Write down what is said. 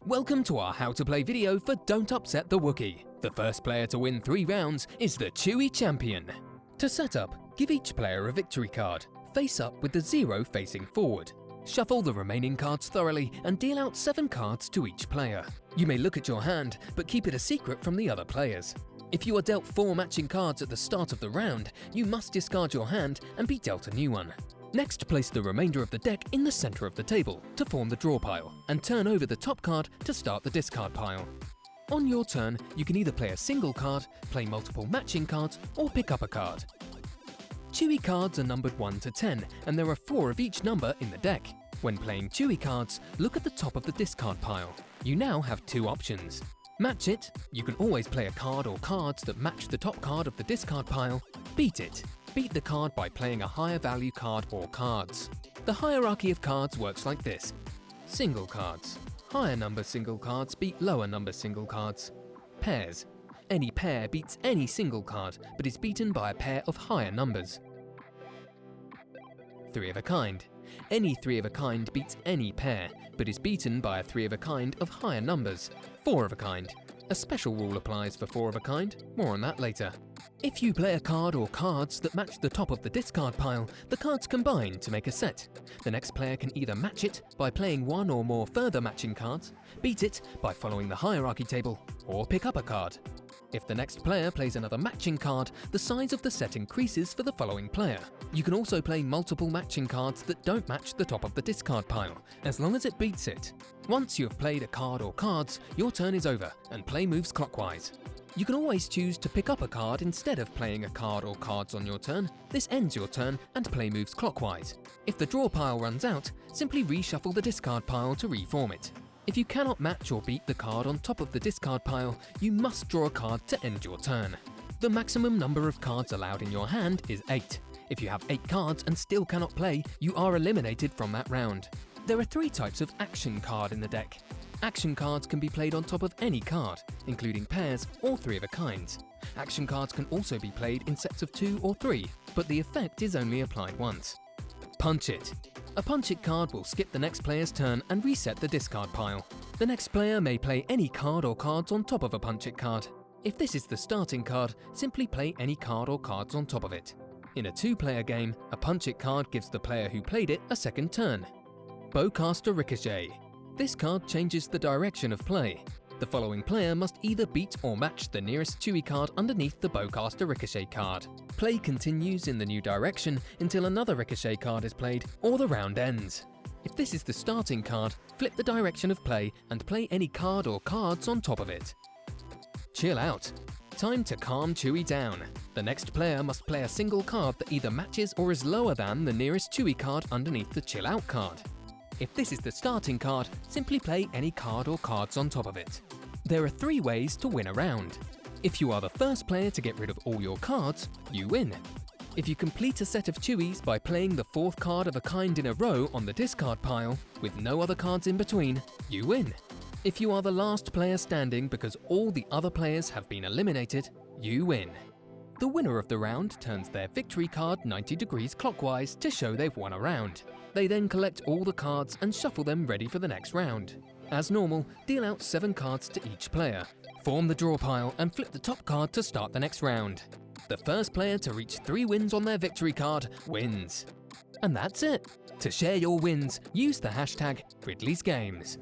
Welcome to our how to play video for Don't Upset the Wookiee. The first player to win 3 rounds is the Chewie champion. To set up, give each player a victory card, face up with the 0 facing forward. Shuffle the remaining cards thoroughly and deal out 7 cards to each player. You may look at your hand, but keep it a secret from the other players. If you are dealt 4 matching cards at the start of the round, you must discard your hand and be dealt a new one. Next, place the remainder of the deck in the center of the table to form the draw pile, and turn over the top card to start the discard pile. On your turn, you can either play a single card, play multiple matching cards, or pick up a card. Chewie cards are numbered 1 to 10, and there are 4 of each number in the deck. When playing Chewie cards, look at the top of the discard pile. You now have 2 options. Match it. You can always play a card or cards that match the top card of the discard pile. Beat it. Beat the card by playing a higher value card or cards. The hierarchy of cards works like this. Single cards. Higher number single cards beat lower number single cards. Pairs. Any pair beats any single card, but is beaten by a pair of higher numbers. 3 of a kind. Any 3 of a kind beats any pair, but is beaten by a 3 of a kind of higher numbers. 4 of a kind. A special rule applies for 4 of a kind, more on that later. If you play a card or cards that match the top of the discard pile, the cards combine to make a set. The next player can either match it by playing 1 or more further matching cards, beat it by following the hierarchy table, or pick up a card. If the next player plays another matching card, the size of the set increases for the following player. You can also play multiple matching cards that don't match the top of the discard pile, as long as it beats it. Once you have played a card or cards, your turn is over and play moves clockwise. You can always choose to pick up a card instead of playing a card or cards on your turn. This ends your turn and play moves clockwise. If the draw pile runs out, simply reshuffle the discard pile to reform it. If you cannot match or beat the card on top of the discard pile, you must draw a card to end your turn. The maximum number of cards allowed in your hand is 8. If you have 8 cards and still cannot play, you are eliminated from that round. There are 3 types of action card in the deck. Action cards can be played on top of any card, including pairs or 3 of a kind. Action cards can also be played in sets of 2 or 3, but the effect is only applied once. Punch it. A punch it card will skip the next player's turn and reset the discard pile. The next player may play any card or cards on top of a punch it card. If this is the starting card, simply play any card or cards on top of it. In a 2-player game, a punch it card gives the player who played it a second turn. Bowcaster Ricochet. This card changes the direction of play. The following player must either beat or match the nearest Chewie card underneath the Bowcaster Ricochet card. Play continues in the new direction until another Ricochet card is played or the round ends. If this is the starting card, flip the direction of play and play any card or cards on top of it. Chill out. Time to calm Chewie down. The next player must play a single card that either matches or is lower than the nearest Chewie card underneath the Chill Out card. If this is the starting card, simply play any card or cards on top of it. There are 3 ways to win a round. If you are the first player to get rid of all your cards, you win. If you complete a set of Chewies by playing the 4th card of a kind in a row on the discard pile, with no other cards in between, you win. If you are the last player standing because all the other players have been eliminated, you win. The winner of the round turns their victory card 90 degrees clockwise to show they've won a round. They then collect all the cards and shuffle them ready for the next round. As normal, deal out 7 cards to each player. Form the draw pile and flip the top card to start the next round. The first player to reach 3 wins on their victory card wins. And that's it. To share your wins, use the hashtag #Ridley'sGames.